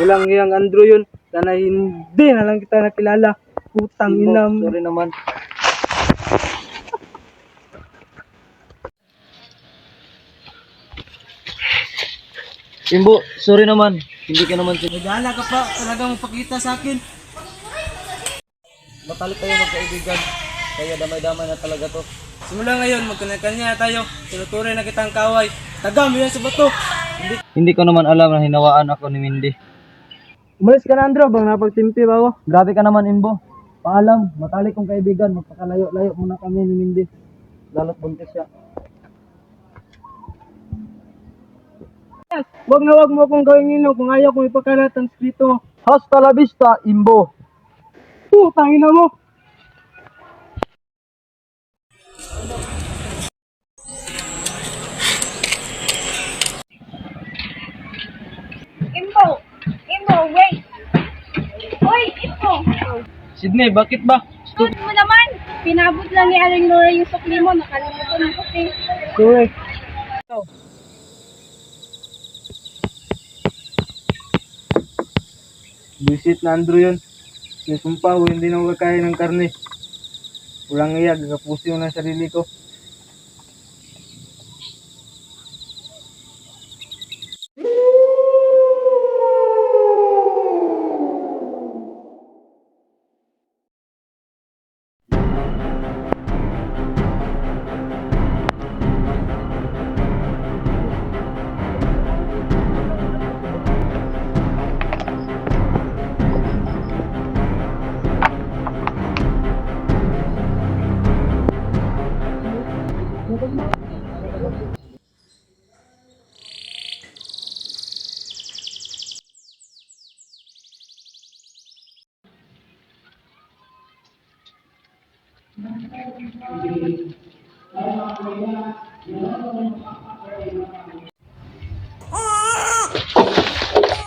Walang iyang Andrew yun. Sana hindi na lang kita nakilala. Putang inam. Sorry naman. Imbo, sorry naman. Hindi ka naman Nagala ka pa. Talagang mapakita sa akin. matalik tayo magkaibigan. Kaya damay-damay na talaga to. Simula ngayon, magkanya-kanya tayo. Tinutuloy na kitang kaway. Tagam yan sa bato. Hindi ko naman alam na hinawaan ako ni Mindy. Umalis ka na, Andrew. Bang napagtimpi ba ako? Grabe ka naman, Imbo. Paalam, matalik kong kaibigan. Magpakalayo-layo muna kami ni Mindy. Lalo't buntis siya. Wag na wag mo akong gawing nino kung ayaw kong ipakalat ang skrito mo. Hasta la vista, Imbo. Putang ina mo. Imbo! Imbo, wait! Hoy, Imbo! Sydney, bakit ba? Stupid mo naman! Pinabot lang ni Aling Nora yung sukli mo, nakalimutan mo kasi. Sorry. Visit na Andrew yun. Sinusumpa ko, hindi na ako kakain ng karne. Walang iya, gagapusin ko ng sarili ko.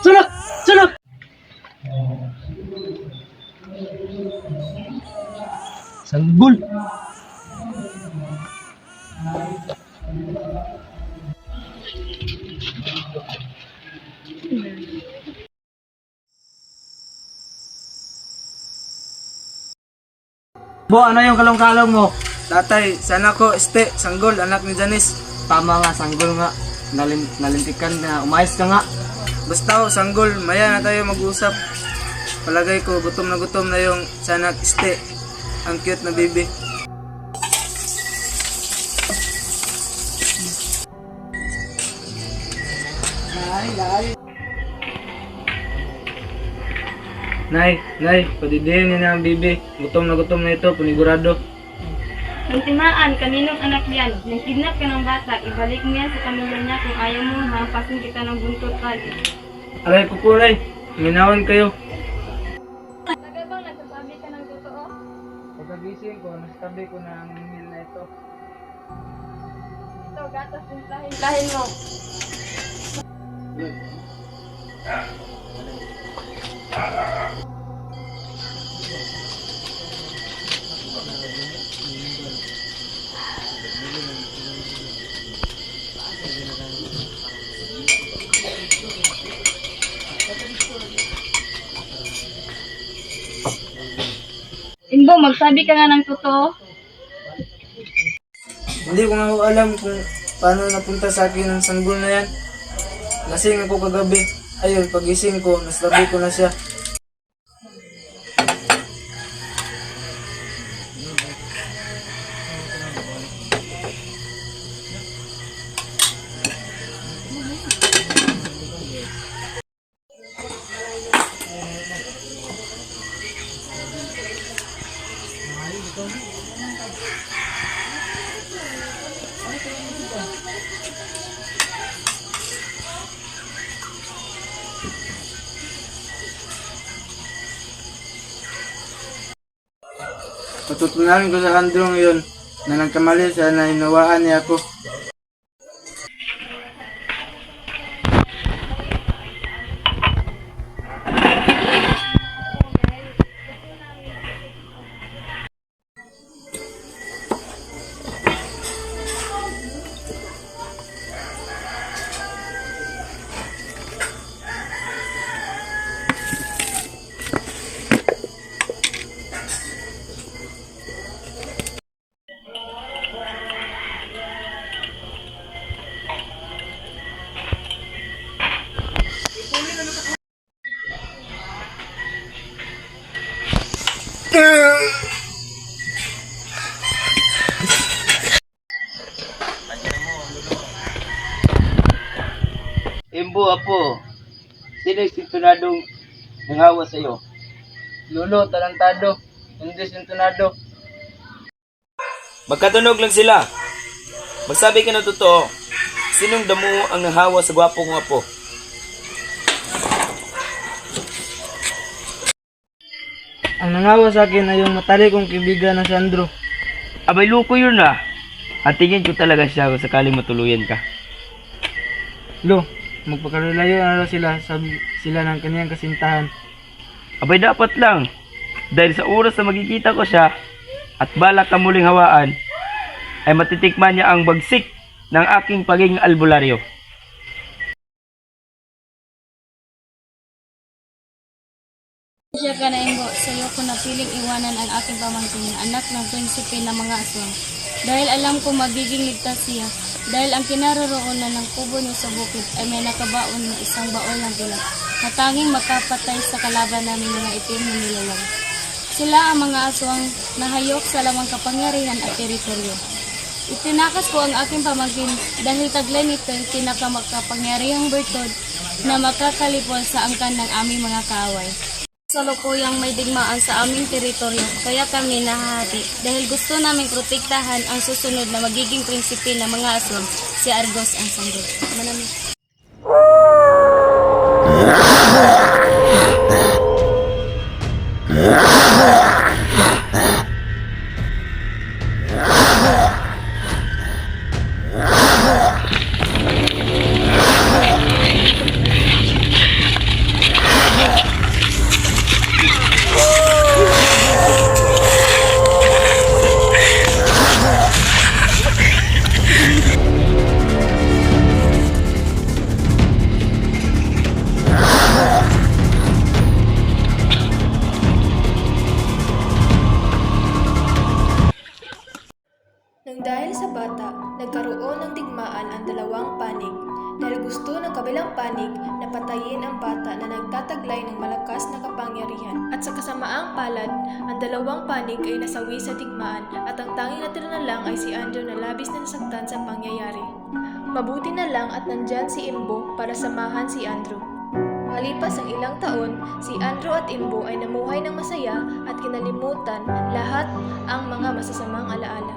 Sulak! Sulak! Sanggol! Bo, ano yung kalong-kalong mo? Tatay, sana ko, sanggol, anak ni Janice. Tama nga, sanggol nga. Nalintikan na, umayos ka nga. Basta sanggol, maya na tayo mag-usap. Palagay ko, gutom na yung sanak ang cute na baby. Nay, padidihin niya na ang bibi. Gutom na ito, panigurado. Nang kaninong anak yan? Nang kidnap ka ng bata, ibalik mo yan sa pamilya niya kung ayaw mo, hampasin kita ng buntot ka. Aray ko po, Nay. Minawan kayo. Tagal bang nagsasabi ka ng totoo? Pagkagising ko, nastabi ko na ang meal na ito. Ito, gatas yung lahin mo. Imbo, magsabi ka nga ng totoo. Hindi ko nga alam kung paano napunta sa akin ang sanggol na yan. Lasing ako kagabi. Ayun, pagising ko, nastabi ko na siya. Patutunayan ko sa Andrew ngayon na nagkamali siya na hinawaan niya ako. Imbo, apo. Sino yung sintunadong nangawa sa'yo? Lolo, talantado. Hindi sintunado. Magkatunog lang sila. Magsabi ka ng totoo. Sinong damo ang nanghawa sa gwapo kong apo? Ang nangawa sa akin ay yung matalik kong kaibigan na si Andrew. Abay, luko yun na. At tingin ko talaga siya kung sakaling matuluyan ka. Lo, magpakalayo na raw sila, sabi sila ng kaniyang kasintahan. Abay, dapat lang. Dahil sa oras na magkikita ko siya at balak ka muling hawaan, ay matitikman niya ang bagsik ng aking pagiging albularyo. Siya ka na imbo, sa iyo ko napiling iwanan ang aking pamangkin na anak ng prinsipe ng mga aswang. Dahil alam ko magiging ligtas siya, dahil ang kinaroroonan ng kubo niyo sa bukid ay may nakabaon na isang baon ng tulak, na tanging makapatay sa kalaban namin mga itim na nilalang. Sila ang mga aswang na hayok sa lamang kapangyarihan at teritoryo. Itinakas ko ang aking pamangkin dahil taglay nito yung pinakamakapangyarihang bertod na makakalipol sa angkan ng aming mga kaaway. Sa lukuyang may digmaan sa aming teritoryo, kaya kami nahahati dahil gusto naming protektahan ang susunod na magiging prinsipe ng mga aswang, si Argos ang sanggol. Manami. Nang dahil sa bata, nagkaroon ng digmaan ang dalawang panig dahil gusto ng kabilang panig na patayin ang bata na nagtataglay ng malakas na kapangyarihan. At sa kasamaang palad, ang dalawang panig ay nasawi sa digmaan at ang tanging natira na lang ay si Andrew na labis na nasaktan sa pangyayari. Mabuti na lang at nandyan si Imbo para samahan si Andrew. Makalipas ang ilang taon, si Andrew at Imbo ay namuhay ng masaya at kinalimutan lahat ang mga masasamang alaala.